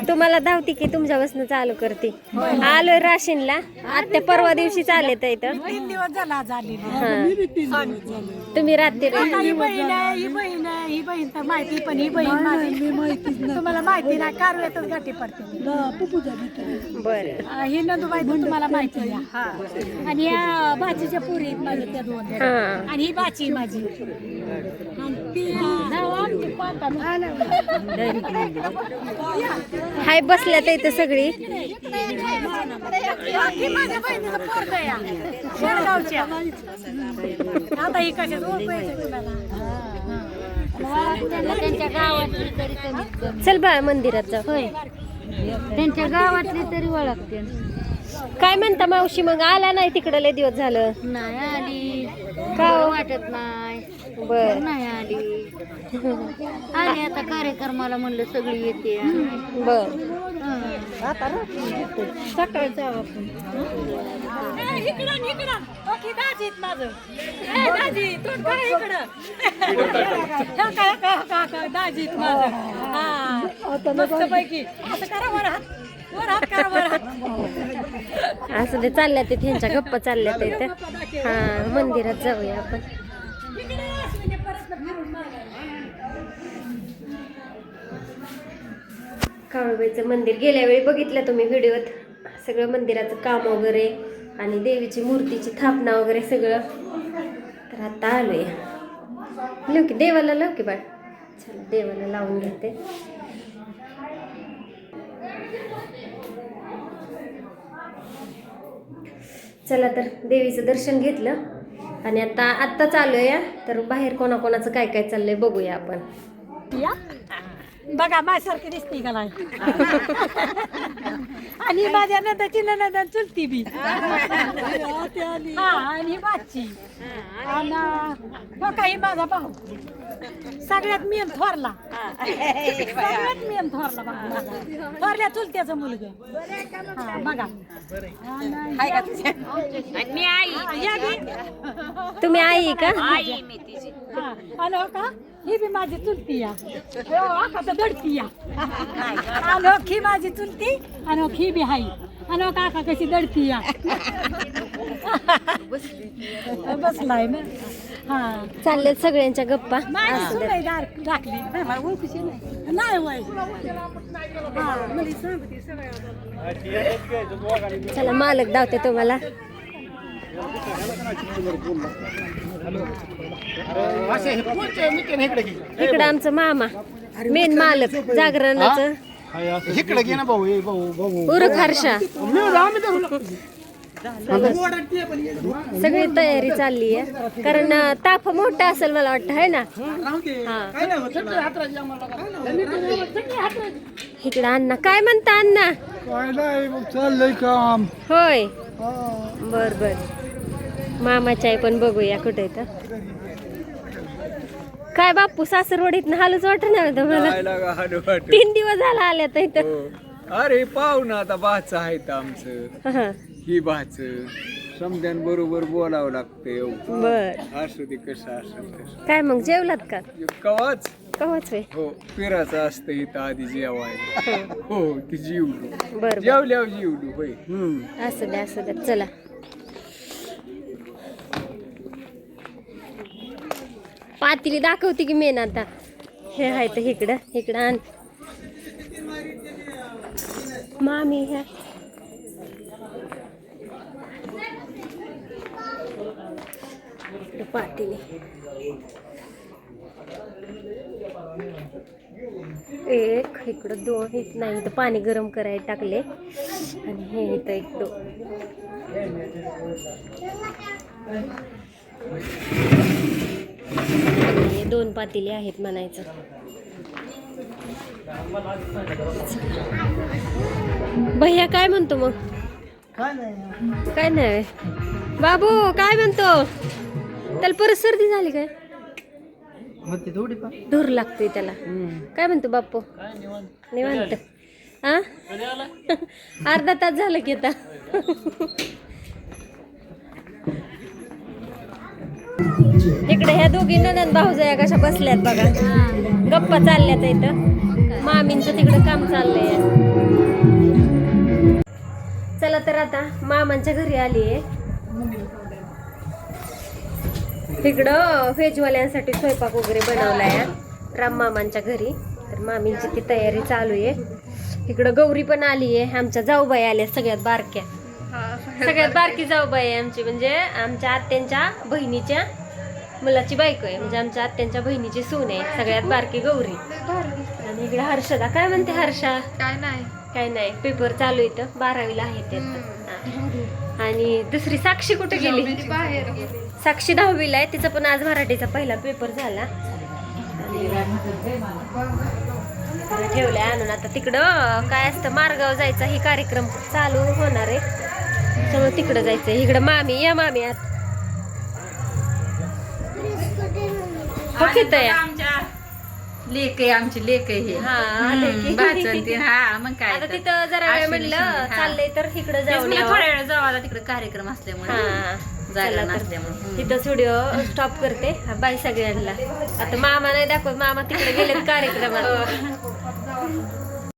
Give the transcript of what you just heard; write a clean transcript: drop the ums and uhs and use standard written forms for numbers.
तुम्हाला धावती की तुमच्यापासून चालू करते. आलोय राशीनला. आत्या परवा दिवशीच आले तर इथं 3 दिवस झाला झाली. तुम्ही रात्री ही बहीण आहे, ही बहीण तर माहिती, पण ही बहीण माझी तुम्हाला माहिती नाही. कारवेतच गाठी पडते. बरं. ही नंदूबाई तर तुम्हाला माहिती आहे. आणि या भाचीच्या पुरी माझ्या त्या 2. आणि ही भाची माझी. आणि ती नाव आमची हाय बसल्या तर इथं सगळी. माझ्या बहिणीचं पोरग या शेळगावच्या. आता ही कशाच ओळखायचं तुम्हाला. त्यांच्या गावातली तरी कमी. चल बाळा मंदिरात जाऊ. होय, त्यांच्या गावातली तरी ओळखते. काय म्हणता मावशी, मग आला नाही तिकडं लय दिवस झालं? नाही आली का हो? वाटत नाही. बर नाही आली. आली आता कार्यक्रमाला म्हणलं सगळी येते. बर. सकाळी जाऊ आपण. असं ते चालल्या ते त्यांच्या गप्पा चालल्या ते इथं. हा, मंदिरात जाऊया आपण. काळूबाईचं मंदिर गेल्या वेळी बघितलं तुम्ही व्हिडिओत. सगळं मंदिराचं काम वगैरे आणि देवीची मूर्तीची स्थापना वगैरे सगळं. तर आता आलोय. लव की देवाला, लव की बाळ. चला देवाला लावून घेते. चला तर देवीचं दर्शन घेतलं आणि आत्ता चालू आहे. तर बाहेर कोणाकोणाचं काय काय चाललंय बघूया आपण. बघा माझ्यासारखी दिसते का नाही. आणि माझ्या नंदाची नंदा चुलती बी. आणि बाची काही माझा भाऊ सगळ्यात मेन थोरला. सगळ्यात मेन थोरला थोरल्या चुलत्याचं मुलगा. बघा तुम्ही आई का? आणि हो का, ही बी माझी चुलती या. आता दडती या. आणि ही माझी चुलती आणि ही बी हाई. आणि काका कशी दडती या. बसलाय ना. हा, चाललेत सगळ्यांच्या गप्पा. टाकली नाही वय. चला मालक दावते तुम्हाला. इकडं आमचं मामा मेन मालक जागरणाचं. इकडे घे ना भाऊ. उरक हर्षा. सगळी तयारी चालली आहे कारण ताफ मोठा असेल मला वाटतं, आहे ना. इकडं अण्णा काय म्हणता? अण्णा चाललंय काम. होय, बर बर. मामाची आई पण बघूया कुठे इथं. काय बापू सासरवडीत हालूच वाटत नाही तुम्हाला? 3 दिवस झाला आल्या तर इथं. अरे पाहू ना, आता बाच आहेत आमचं. ही बाच समद्यांबरोबर बोलावं लागतं. बर. असं ते कसं असं. काय मग जेवलात का? कवाच कवाच वे. हो, पिराचं असतं इथं आधी जेवायला. हो, ती जीवडू. बर. जेवल्यावर जीवडू होय. असं द्या असं द्या. चला पातीली दाखवते की मेन. आता हे आहे तर इकडं आण मामी. ह्या पातीली एक, इकडं 2. नाही तर पाणी गरम करायला टाकले. आणि हे इथं 1 2. हे 2 पातेले आहेत म्हणायचं. भैया काय म्हणतो मग? काय नाही बाबू काय म्हणतो? त्याला परत सर्दी झाली काय? धूर लागतोय त्याला. काय म्हणतो बाप्पू? निवांत. हा, अर्धा तास झालं की आता. इकडे ह्या दोघी ननंद भाऊजया कशा बसल्यात बघा. गप्पा चालल्यात इथं. मामींचं तिकडं काम चाललंय. चला तर आता मामांच्या घरी आली आहे. तिकडं व्हेजवाल्यांसाठी स्वयंपाक वगैरे बनवलाय राम मामांच्या घरी. तर मामींची ती तयारी चालू आहे. इकडं गौरी पण आली आहे. आमच्या जाऊबाई आल्या सगळ्यात बारक्या. सगळ्यात बारकी जाऊबाई आहे आमची, म्हणजे आमच्या आत्यांच्या बहिणीच्या मुलाची बायको आहे, म्हणजे आमच्या आत्यांच्या बहिणीची सून आहे. सगळ्यात बारकी गौरी. आणि इकडे हर्षदा. काय म्हणते हर्षा? काय नाही, पेपर चालू येतं, 12वीला आहे ते आता. आणि दुसरी साक्षी कुठे गेली? साक्षी 10वीला आहे. तिचा पण आज मराठीचा पहिला पेपर झाला. आणि ठेवलंय आणून. आता तिकडं काय असतं, मारगाव जायचा ही कार्यक्रम चालू होणार आहे, त्यामुळे तिकडं जायचं. इकडं मामी. या मामी आत. आमच्या लेक आहे, आमची लेक आहे हे. हा मग काय आता तिथं जरा वेळ म्हणलं चाललंय तर इकडं जाऊन थोड्या वेळ जाऊ. आता तिकडे कार्यक्रम असल्यामुळे जायला नसल्यामुळे तिथंच व्हिडिओ स्टॉप करते. बाय सगळ्यांना. आता मामा नाही दाखवत, मामा तिकडे गेलेत कार्यक्रमात.